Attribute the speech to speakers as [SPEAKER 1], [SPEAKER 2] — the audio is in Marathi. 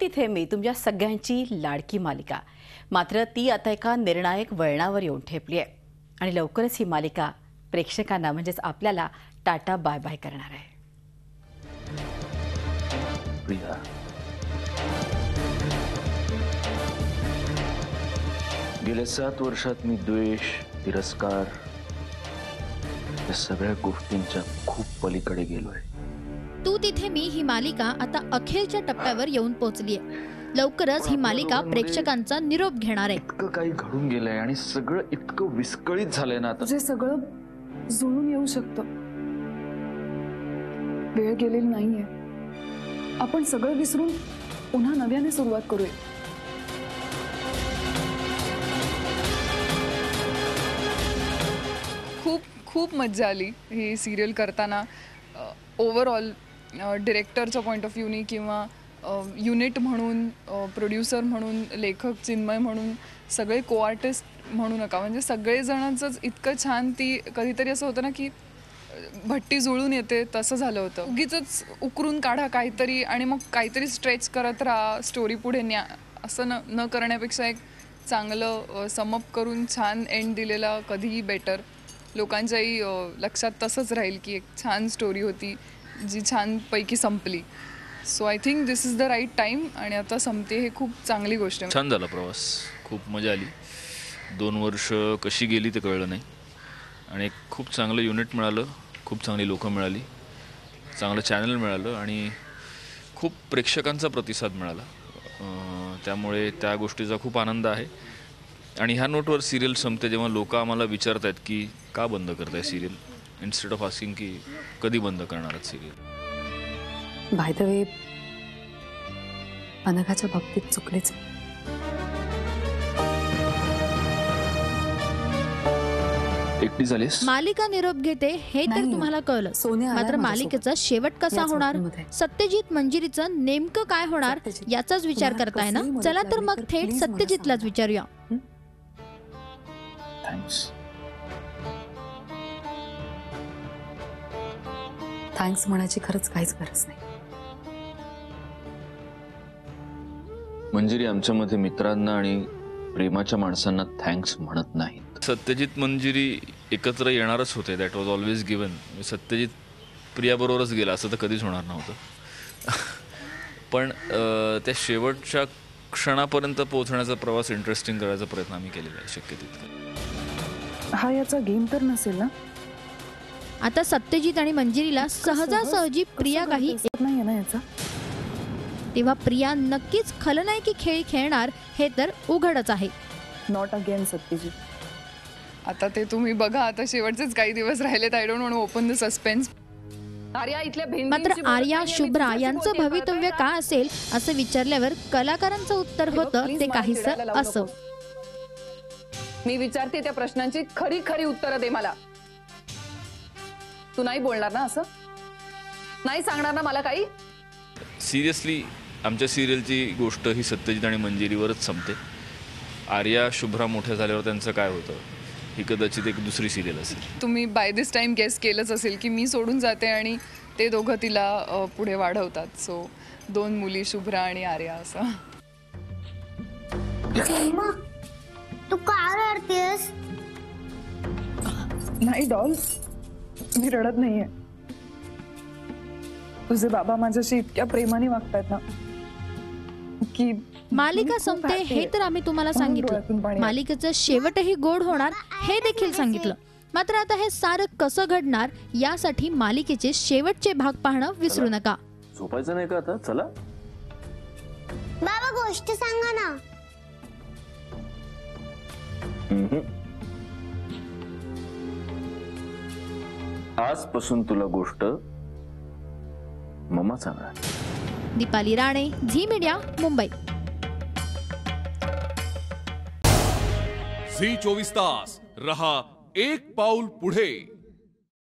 [SPEAKER 1] तिथे मी तुमच्या सगळ्यांची लाडकी मालिका मात्र ती आता एका निर्णायक वळणावर येऊन ठेपली आहे आणि लवकरच ही मालिका प्रेक्षकांना म्हणजेच आपल्याला टाटा बाय बाय करणार आहे।
[SPEAKER 2] प्रिया, गेल्या 7 वर्षात मी द्वेष, तिरस्कार या सगळ्या गोष्टींच्या खूप पलीकडे गेलोय।
[SPEAKER 3] तू तिथे मी ही मालिका आता अखेरच्या टप्प्यावर येऊन पोहोचली आहे। लवकरच ही मालिका प्रेक्षकांचा निरोप घेणार आहे।
[SPEAKER 2] इतकं काही घडून गेलंय आणि सगळं इतकं विस्कळीत झालंय ना, आता
[SPEAKER 4] जे सगळं जुळून येऊ शकतं। वेळ गेलेली नाहीये, आपण सगळं विसरून पुन्हा नव्याने सुरुवात करूया।
[SPEAKER 5] खूप खूप मजा आली ही सिरियल करताना। ओव्हरऑल डिरेक्टरचा पॉइंट ऑफ व्ह्यूनी किंवा युनिट म्हणून, प्रोड्युसर म्हणून, लेखक चिन्मय म्हणून, सगळे को आर्टिस्ट म्हणू नका, म्हणजे सगळेजणांचंच इतकं छान। ती कधीतरी असं होतं ना की भट्टी जुळून येते, तसं झालं होतं। उगीच उकरून काढा काहीतरी आणि मग काहीतरी स्ट्रेच करत राहा, स्टोरी पुढे न्या, असं न करण्यापेक्षा एक चांगलं समअप करून छान एंड दिलेला कधीही बेटर। लोकांच्याही लक्षात तसंच राहील की एक छान स्टोरी होती जी छानपैकी संपली। So I think this is the right time आणि आता संपते, हे खूप चांगली गोष्ट आहे।
[SPEAKER 6] छान झाला प्रवास, खूप मजा आली। 2 वर्ष कशी गेली ते कळलं नाही आणि एक खूप चांगलं युनिट मिळालं, खूप चांगली लोकं मिळाली, चांगलं चॅनल मिळालं आणि खूप प्रेक्षकांचा प्रतिसाद मिळाला। त्यामुळे त्या गोष्टीचा खूप आनंद आहे। आणि ह्या नोटवर सिरियल संपते जेव्हा लोक आम्हाला विचारतात की का बंद करताय सिरियल, इन्स्टेड ऑफ आस्किंग की कधी बंद करणार आहात सिरियल।
[SPEAKER 4] बाय द वे, अनघाच्या बाबतीत चुकलेच।
[SPEAKER 2] एकटी झालीस?
[SPEAKER 3] मालिका निरोप घेते हे तर तुम्हाला कळलं, मात्र मालिकेचा शेवट कसा होणार, सत्यजित मंजिरीचं नेमकं काय होणार याचाच विचार करताय ना? चला तर मग थेट सत्यजितलाच विचारूया।
[SPEAKER 4] थँक्स म्हणायची खरंच काहीच गरज नाही।
[SPEAKER 2] मंजिरी आमच्यामध्ये मित्रांना आणि प्रेमाच्या माणसांना थँक्स म्हणत नाहीत।
[SPEAKER 6] सत्यजित मंजिरी एकत्र येणारच होते, that was always given. Satyajit प्रियाबरोबरच गेला असं तर कधीच होणार नव्हतं। पण त्या शेवटच्या क्षणापर्यंत पोहोचण्याचा प्रवास इंटरेस्टिंग करायचा प्रयत्न आम्ही केलेला आहे शक्य तितका।
[SPEAKER 4] हा याचा गेम तर नसेल ना?
[SPEAKER 3] आता सत्यजित आणि मंजिरीला सहजासहजी प्रिया काही
[SPEAKER 4] नाही ना याचा?
[SPEAKER 3] तेव्हा प्रिया नक्कीच खलनायकी खेळ खेळणार हे तर उघडच आहे।
[SPEAKER 4] Not again Satyajit.
[SPEAKER 5] आता ते तुम्ही बघा, आता शेवटचेच काही दिवस राहिलेत। I don't want to open the suspense.
[SPEAKER 3] मात्र आर्या शुभ्रा यांचं भवितव्य काय असेल असं विचारल्यावर कलाकारांचं उत्तर होतं ते काहीसं असं।
[SPEAKER 7] मी विचारते त्या प्रश्नांची खरी खरी उत्तरं दे मला। तू नाही बोलणार ना, असं नाही सांगणार ना मला काही?
[SPEAKER 6] सिरियसली आमच्या सिरियलची गोष्ट ही सत्यजित आणि मंजिरीवरच संपते। आर्या शुभ्रा मोठ्या झाल्यावर त्यांचं काय होतं ही कदाचित एक दुसरी सिरियल असेल।
[SPEAKER 5] तुम्ही बाय दिस टाइम गेस केलंच असेल की मी सोडून जाते आणि ते दोघं तिला पुढे वाढवतात। सो 2 मुली, शुभ्रा आणि आर्या असं।
[SPEAKER 8] तू का रडतेस?
[SPEAKER 4] नाही डॉल, मी रडत नाहीये। तुझे बाबा माझ्याशी इतक्या प्रेमाने वागतात ना की
[SPEAKER 3] मालिका संपते हे तर आम्ही तुम्हाला सांगितलं, मालिकेचं शेवटही गोड होणार हे देखील सांगितलं। मात्र आता हे सारं कसं घडणार यासाठी मालिकेचे शेवटचे भाग पाहणं विसरू नका।
[SPEAKER 2] झोपायचं नाही का आता? चला
[SPEAKER 8] बाबा गोष्ट सांगा ना।
[SPEAKER 2] आजपासून तुला गोष्ट मम्मा सांगणार।
[SPEAKER 3] दीपाली राणे, झी मीडिया, मुंबई।
[SPEAKER 9] झी 24 तास रहा एक पाऊल पुढे।